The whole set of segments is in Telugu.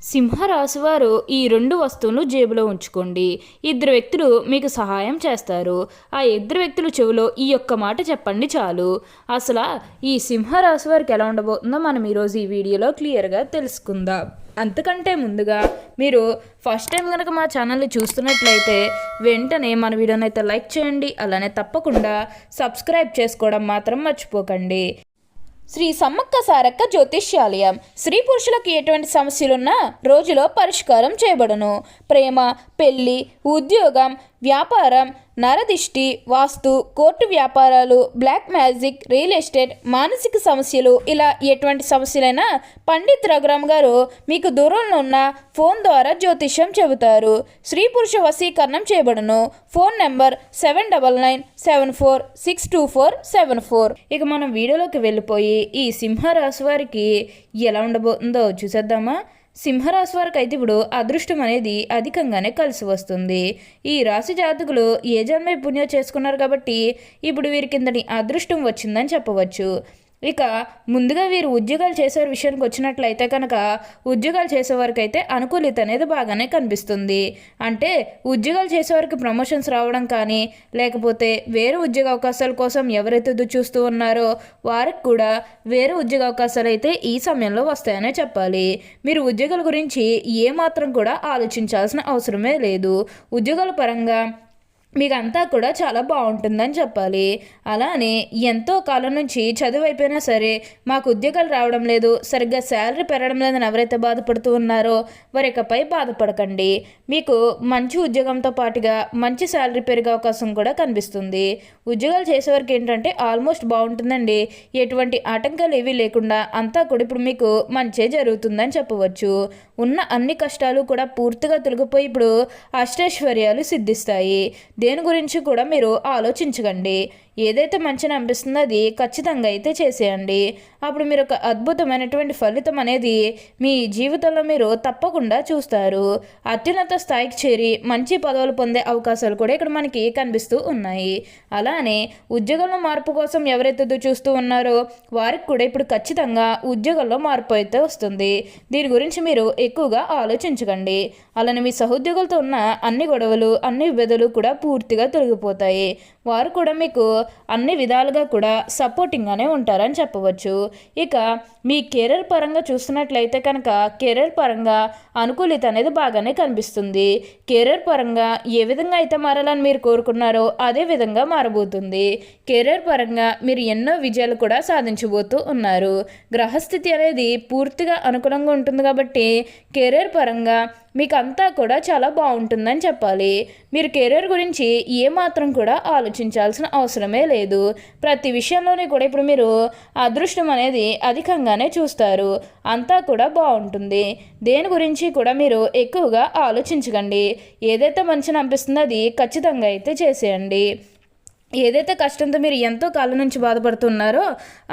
సింహరాశి వారు ఈ రెండు వస్తువులు జేబులో ఉంచుకోండి. ఇద్దరు వ్యక్తులు మీకు సహాయం చేస్తారు. ఆ ఇద్దరు వ్యక్తులు చెవిలో ఈ ఒక్క మాట చెప్పండి చాలు. అసలు ఈ సింహరాశి వారికి ఎలా ఉండబోతుందో మనం ఈరోజు ఈ వీడియోలో క్లియర్గా తెలుసుకుందాం. అంతకంటే ముందుగా మీరు ఫస్ట్ టైం కనుక మా ఛానల్ని చూస్తున్నట్లయితే వెంటనే మన వీడియోని అయితే లైక్ చేయండి. అలానే తప్పకుండా సబ్స్క్రైబ్ చేసుకోవడం మాత్రం మర్చిపోకండి. శ్రీ సమ్మక్క సారక్క జ్యోతిష్యాలయం స్త్రీ పురుషులకు ఎటువంటి సమస్యలున్నా రోజులో పరిష్కారం చేయబడును. ప్రేమ, పెళ్లి, ఉద్యోగం, వ్యాపారం, నరదిష్టి, వాస్తు, కోర్టు వ్యాపారాలు, బ్లాక్ మ్యాజిక్, రియల్ ఎస్టేట్, మానసిక సమస్యలు, ఇలా ఎటువంటి సమస్యలైనా పండిత్ రఘురామ్ గారు మీకు దూరంలో ఉన్న ఫోన్ ద్వారా జ్యోతిష్యం చెబుతారు. స్త్రీ పురుష వశీకరణం చేయబడును. Phone number 7997462474. ఇక మనం వీడియోలోకి వెళ్ళిపోయి ఈ సింహరాశి వారికి ఎలా ఉండబోతుందో చూసేద్దామా. సింహరాశి వారికి అయితే ఇప్పుడు అదృష్టం అనేది అధికంగానే కలిసి వస్తుంది. ఈ రాశి జాతకులు ఏ జన్మ పుణ్యం చేసుకున్నారు కాబట్టి ఇప్పుడు వీరి కిందని అదృష్టం వచ్చిందని చెప్పవచ్చు. ఇక ముందుగా వీరు ఉద్యోగాలు చేసే విషయానికి వచ్చినట్లయితే కనుక ఉద్యోగాలు చేసేవారికి అయితే అనుకూలిత అనేది బాగానే కనిపిస్తుంది. అంటే ఉద్యోగాలు చేసేవారికి ప్రమోషన్స్ రావడం కానీ, లేకపోతే వేరే ఉద్యోగ అవకాశాల కోసం ఎవరైతే చూస్తూ ఉన్నారో వారికి కూడా వేరే ఉద్యోగ అవకాశాలు అయితే ఈ సమయంలో వస్తాయనే చెప్పాలి. మీరు ఉద్యోగాల గురించి ఏమాత్రం కూడా ఆలోచించాల్సిన అవసరమే లేదు. ఉద్యోగాల పరంగా మీకు అంతా కూడా చాలా బాగుంటుందని చెప్పాలి. అలానే ఎంతో కాలం నుంచి చదువు అయిపోయినా సరే మాకు ఉద్యోగాలు రావడం లేదు, సరిగ్గా శాలరీ పెరగడం లేదని ఎవరైతే బాధపడుతూ ఉన్నారో వారికపై బాధపడకండి. మీకు మంచి ఉద్యోగంతో పాటుగా మంచి శాలరీ పెరిగే అవకాశం కూడా కనిపిస్తుంది. ఉద్యోగాలు చేసేవారికి ఏంటంటే ఆల్మోస్ట్ బాగుంటుందండి. ఎటువంటి ఆటంకాలు ఏవీ లేకుండా అంతా కూడా ఇప్పుడు మీకు మంచే జరుగుతుందని చెప్పవచ్చు. ఉన్న అన్ని కష్టాలు కూడా పూర్తిగా తొలగిపోయి ఇప్పుడు అష్టైశ్వర్యాలు సిద్ధిస్తాయి. దేని గురించి కూడా మీరు ఆలోచించకండి. ఏదైతే మంచిని అనిపిస్తుందో అది ఖచ్చితంగా అయితే చేసేయండి. అప్పుడు మీరు ఒక అద్భుతమైనటువంటి ఫలితం అనేది మీ జీవితంలో మీరు తప్పకుండా చూస్తారు. అత్యున్నత స్థాయికి చేరి మంచి పదవులు పొందే అవకాశాలు కూడా ఇక్కడ మనకి కనిపిస్తూ ఉన్నాయి. అలానే ఉద్యోగంలో మార్పు కోసం ఎవరైతే చూస్తూ ఉన్నారో వారికి కూడా ఇప్పుడు ఖచ్చితంగా ఉద్యోగంలో మార్పు అయితే వస్తుంది. దీని గురించి మీరు ఎక్కువగా ఆలోచించకండి. అలానే మీ సహోద్యోగులతో ఉన్న అన్ని గొడవలు, అన్ని విభేదాలు కూడా పూర్తిగా తొలగిపోతాయి. వారు కూడా మీకు అన్ని విధాలుగా కూడా సపోర్టింగ్గానే ఉంటారని చెప్పవచ్చు. ఇక మీ కెరీర్ పరంగా చూస్తున్నట్లయితే కనుక కెరీర్ పరంగా అనుకూలిత అనేది బాగానే కనిపిస్తుంది. కెరీర్ పరంగా ఏ విధంగా అయితే మారాలని మీరు కోరుకున్నారో అదే విధంగా మారబోతుంది. కెరీర్ పరంగా మీరు ఎన్నో విజయాలు కూడా సాధించబోతూ ఉన్నారు. గ్రహస్థితి అనేది పూర్తిగా అనుకూలంగా ఉంటుంది కాబట్టి కెరీర్ పరంగా మీకు అంతా కూడా చాలా బాగుంటుందని చెప్పాలి. మీరు కెరీర్ గురించి ఏమాత్రం కూడా ఆలోచించాల్సిన అవసరమే లేదు. ప్రతి విషయంలోనే కూడా ఇప్పుడు మీరు అదృష్టం అనేది అధికంగానే చూస్తారు. అంతా కూడా బాగుంటుంది. దేని గురించి కూడా మీరు ఎక్కువగా ఆలోచించకండి. ఏదైతే మంచిని అనిపిస్తుందో అది ఖచ్చితంగా అయితే చేసేయండి. ఏదైతే కష్టంతో మీరు ఎంతో కాలం నుంచి బాధపడుతున్నారో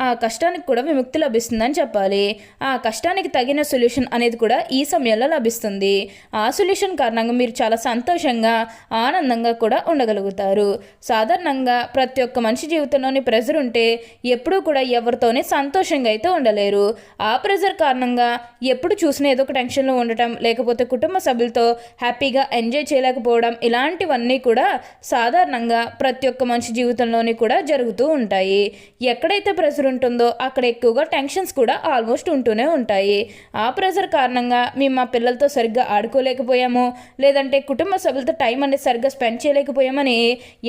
ఆ కష్టానికి కూడా విముక్తి లభిస్తుందని చెప్పాలి. ఆ కష్టానికి తగిన సొల్యూషన్ అనేది కూడా ఈ సమయంలో లభిస్తుంది. ఆ సొల్యూషన్ కారణంగా మీరు చాలా సంతోషంగా, ఆనందంగా కూడా ఉండగలుగుతారు. సాధారణంగా ప్రతి ఒక్క మనిషి జీవితంలోని ప్రెజర్ ఉంటే ఎప్పుడూ కూడా ఎవరితోనే సంతోషంగా అయితే ఉండలేరు. ఆ ప్రెజర్ కారణంగా ఎప్పుడు చూసినా ఏదో ఒక టెన్షన్లో ఉండటం, లేకపోతే కుటుంబ సభ్యులతో హ్యాపీగా ఎంజాయ్ చేయలేకపోవడం, ఇలాంటివన్నీ కూడా సాధారణంగా ప్రతి ఒక్క మనిషి జీవితంలోని కూడా జరుగుతూ ఉంటాయి. ఎక్కడైతే ప్రెషర్ ఉంటుందో అక్కడ ఎక్కువగా టెన్షన్స్ కూడా ఆల్మోస్ట్ ఉంటూనే ఉంటాయి. ఆ ప్రెషర్ కారణంగా మేము మా పిల్లలతో సరిగ్గా ఆడుకోలేకపోయాము, లేదంటే కుటుంబ సభ్యులతో టైం అనేది సరిగ్గా స్పెండ్ చేయలేకపోయామని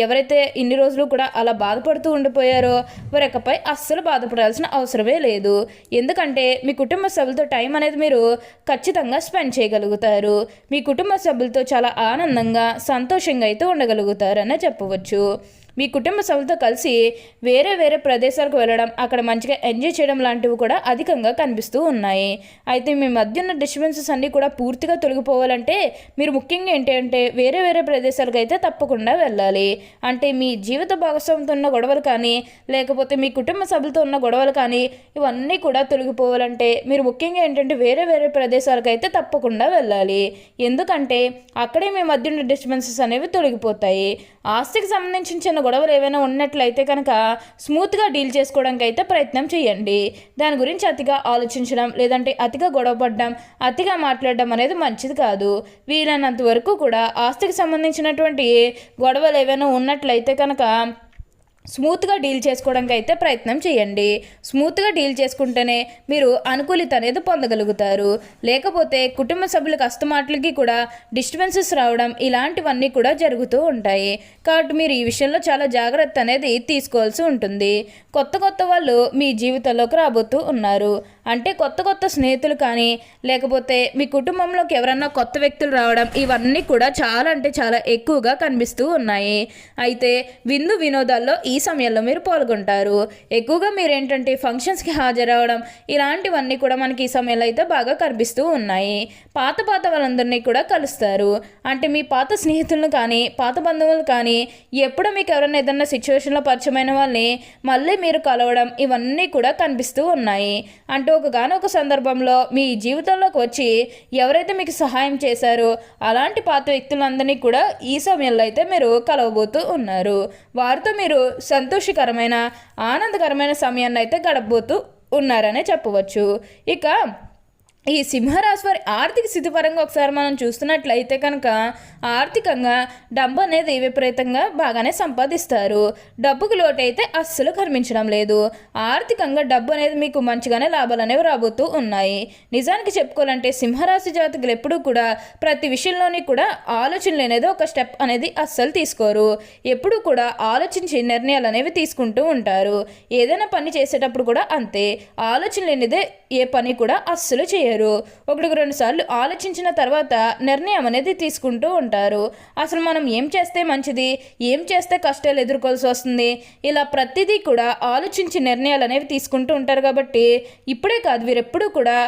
ఎవరైతే ఇన్ని రోజులు కూడా అలా బాధపడుతూ ఉండిపోయారో వారికపై అస్సలు బాధపడాల్సిన అవసరమే లేదు. ఎందుకంటే మీ కుటుంబ సభ్యులతో టైం అనేది మీరు ఖచ్చితంగా స్పెండ్ చేయగలుగుతారు. మీ కుటుంబ సభ్యులతో చాలా ఆనందంగా, సంతోషంగా అయితే ఉండగలుగుతారనే చెప్పవచ్చు. మీ కుటుంబ సభ్యులతో కలిసి వేరే వేరే ప్రదేశాలకు వెళ్ళడం, అక్కడ మంచిగా ఎంజాయ్ చేయడం లాంటివి కూడా అధికంగా కనిపిస్తూ ఉన్నాయి. అయితే మీ మధ్య ఉన్న డిస్టర్బెన్సెస్ అన్నీ కూడా పూర్తిగా తొలగిపోవాలంటే మీరు ముఖ్యంగా ఏంటంటే వేరే వేరే ప్రదేశాలకు అయితే తప్పకుండా వెళ్ళాలి. అంటే మీ జీవిత భాగస్వామితో ఉన్న గొడవలు కానీ, లేకపోతే మీ కుటుంబ సభ్యులతో ఉన్న గొడవలు కానీ ఇవన్నీ కూడా తొలగిపోవాలంటే మీరు ముఖ్యంగా ఏంటంటే వేరే వేరే ప్రదేశాలకు అయితే తప్పకుండా వెళ్ళాలి. ఎందుకంటే అక్కడే మీ మధ్య ఉన్న డిస్టర్బెన్సెస్ అనేవి తొలగిపోతాయి. ఆస్తికి సంబంధించిన గొడవలు ఏవైనా ఉన్నట్లయితే కనుక స్మూత్గా డీల్ చేసుకోవడానికి అయితే ప్రయత్నం చేయండి. దాని గురించి అతిగా ఆలోచించడం లేదంటే అతిగా గొడవపడడం అతిగా మాట్లాడడం అనేది మంచిది కాదు. వీలైనంత వరకు కూడా ఆస్తికి సంబంధించినటువంటి గొడవలు ఏవైనా ఉన్నట్లయితే కనుక స్మూత్గా డీల్ చేసుకోవడానికి అయితే ప్రయత్నం చేయండి. స్మూత్గా డీల్ చేసుకుంటేనే మీరు అనుకూలిత అనేది పొందగలుగుతారు. లేకపోతే కుటుంబ సభ్యులకు అస్తమాటలకి కూడా డిస్టర్బెన్సెస్ రావడం ఇలాంటివన్నీ కూడా జరుగుతూ ఉంటాయి. కాబట్టి మీరు ఈ విషయంలో చాలా జాగ్రత్త అనేది తీసుకోవాల్సి ఉంటుంది. కొత్త వాళ్ళు మీ జీవితంలోకి రాబోతూ ఉన్నారు. అంటే కొత్త స్నేహితులు కానీ లేకపోతే మీ కుటుంబంలోకి ఎవరన్నా కొత్త వ్యక్తులు రావడం ఇవన్నీ కూడా చాలా అంటే చాలా ఎక్కువగా కనిపిస్తూ ఉన్నాయి. అయితే విందు వినోదాల్లో ఈ సమయంలో మీరు పాల్గొంటారు. ఎక్కువగా మీరు ఏంటంటే ఫంక్షన్స్కి హాజరవడం ఇలాంటివన్నీ కూడా మనకి ఈ సమయంలో అయితే బాగా కనిపిస్తూ ఉన్నాయి. పాత వాళ్ళందరినీ కూడా కలుస్తారు. అంటే మీ పాత స్నేహితులను కానీ పాత బంధువులు కానీ ఎప్పుడో మీకు ఎవరైనా ఏదన్నా సిచ్యువేషన్లో పరిచయమైన వాళ్ళని మళ్ళీ మీరు కలవడం ఇవన్నీ కూడా కనిపిస్తూ ఉన్నాయి. అంటే ఒకగానొక సందర్భంలో మీ జీవితంలోకి వచ్చి ఎవరైతే మీకు సహాయం చేశారో అలాంటి పాత వ్యక్తులందరినీ కూడా ఈ సమయంలో అయితే మీరు కలవబోతూ ఉన్నారు. వారితో మీరు సంతోషకరమైన ఆనందకరమైన సమయాన్ని అయితే గడపబోతూ ఉన్నారనే చెప్పవచ్చు. ఇక ఈ సింహరాశి వారి ఆర్థిక స్థితి పరంగా ఒకసారి మనం చూస్తున్నట్లయితే కనుక ఆర్థికంగా డబ్బు అనేది విపరీతంగా బాగానే సంపాదిస్తారు. డబ్బుకు లోటు అయితే అస్సలు కనిపించడం లేదు. ఆర్థికంగా డబ్బు అనేది మీకు మంచిగానే లాభాలు అనేవి రాబోతూ ఉన్నాయి. నిజానికి చెప్పుకోవాలంటే సింహరాశి జాతకులు ఎప్పుడూ కూడా ప్రతి విషయంలోని కూడా ఆలోచనలు అనేది ఒక స్టెప్ అనేది అస్సలు తీసుకోరు. ఎప్పుడూ కూడా ఆలోచించి నిర్ణయాలు అనేవి తీసుకుంటూ ఉంటారు. ఏదైనా పని చేసేటప్పుడు కూడా అంతే, ఆలోచన లేనిదే ఏ పని కూడా అస్సలు చేయరు. ఒకటికి 2 సార్లు ఆలోచించిన తర్వాత నిర్ణయం అనేది తీసుకుంటూ ఉంటారు. అసలు మనం ఏం చేస్తే మంచిది, ఏం చేస్తే కష్టాలు ఎదుర్కోవాల్సి వస్తుంది, ఇలా ప్రతిదీ కూడా ఆలోచించి నిర్ణయాలు అనేవి తీసుకుంటూ ఉంటారు. కాబట్టి ఇప్పుడే కాదు వీరెప్పుడూ కూడా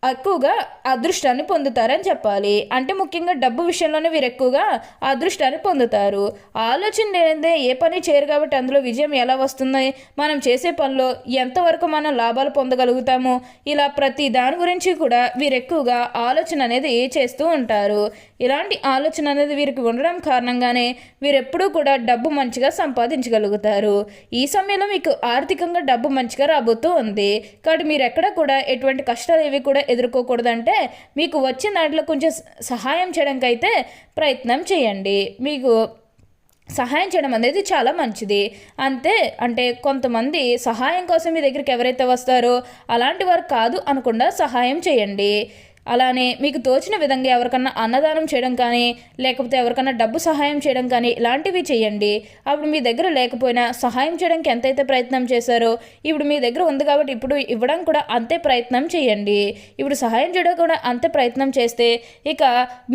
ఎక్కువగా అదృష్టాన్ని పొందుతారని చెప్పాలి. అంటే ముఖ్యంగా డబ్బు విషయంలోనే వీరు ఎక్కువగా అదృష్టాన్ని పొందుతారు. ఆలోచన లేదే ఏ పని చేయరు కాబట్టి అందులో విజయం ఎలా వస్తుంది, మనం చేసే పనిలో ఎంతవరకు మనం లాభాలు పొందగలుగుతాము, ఇలా ప్రతి దాని గురించి కూడా వీరు ఎక్కువగా ఆలోచన అనేది చేస్తూ ఉంటారు. ఇలాంటి ఆలోచన అనేది వీరికి ఉండడం కారణంగానే వీరెప్పుడూ కూడా డబ్బు మంచిగా సంపాదించగలుగుతారు. ఈ సమయంలో మీకు ఆర్థికంగా డబ్బు మంచిగా రాబోతూ ఉంది. కాబట్టి మీరు ఎక్కడ కూడా ఎటువంటి కష్టాలు ఏవి కూడా ఎదుర్కోకూడదంటే మీకు వచ్చిన దాంట్లో కొంచెం సహాయం చేయడానికి అయితే ప్రయత్నం చేయండి. మీకు సహాయం చేయడం అనేది చాలా మంచిది. అంటే కొంతమంది సహాయం కోసం మీ దగ్గరికి ఎవరైతే వస్తారో అలాంటి వారు కాదు అనకుండా సహాయం చేయండి. అలానే మీకు తోచిన విధంగా ఎవరికన్నా అన్నదానం చేయడం కానీ లేకపోతే ఎవరికన్నా డబ్బు సహాయం చేయడం కానీ ఇలాంటివి చేయండి. అప్పుడు మీ దగ్గర లేకపోయినా సహాయం చేయడానికి ఎంతైతే ప్రయత్నం చేశారో ఇప్పుడు మీ దగ్గర ఉంది కాబట్టి ఇప్పుడు ఇవ్వడం కూడా అంతే ప్రయత్నం చేయండి. ఇప్పుడు సహాయం చేయడం కూడా అంతే ప్రయత్నం చేస్తే ఇక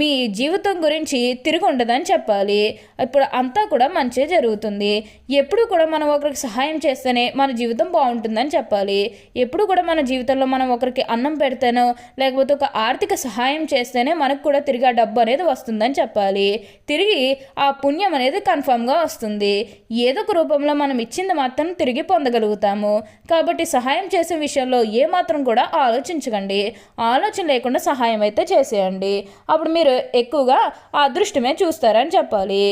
మీ జీవితం గురించి తిరిగి ఉండదని చెప్పాలి. ఇప్పుడు అంతా కూడా మంచి జరుగుతుంది. ఎప్పుడు కూడా మనం ఒకరికి సహాయం చేస్తేనే మన జీవితం బాగుంటుందని చెప్పాలి. ఎప్పుడు కూడా మన జీవితంలో మనం ఒకరికి అన్నం పెడితేనో లేకపోతే ఒక ఆర్థిక సహాయం చేస్తేనే మనకు కూడా తిరిగి ఆ డబ్బు అనేది వస్తుందని చెప్పాలి. తిరిగి ఆ పుణ్యం అనేది కన్ఫామ్గా వస్తుంది. ఏదో ఒక రూపంలో మనం ఇచ్చింది మాత్రం తిరిగి పొందగలుగుతాము. కాబట్టి సహాయం చేసే విషయంలో ఏమాత్రం కూడా ఆలోచించకండి. ఆలోచన లేకుండా సహాయం అయితే చేసేయండి. అప్పుడు మీరు ఎక్కువగా ఆ అదృష్టమే చూస్తారని చెప్పాలి.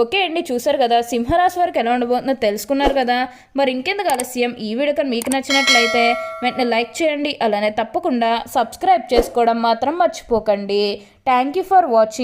ఓకే అండి, చూసారు కదా సింహరాశి వారికి ఎలా ఉండబోతుందో తెలుసుకున్నారు కదా. మరి ఇంకెందుకు ఆలస్యం, ఈ వీడియో కానీ మీకు నచ్చినట్లయితే వెంటనే లైక్ చేయండి. అలానే తప్పకుండా సబ్స్క్రైబ్ చేసుకోవడం మాత్రం మర్చిపోకండి. Thank you for watching.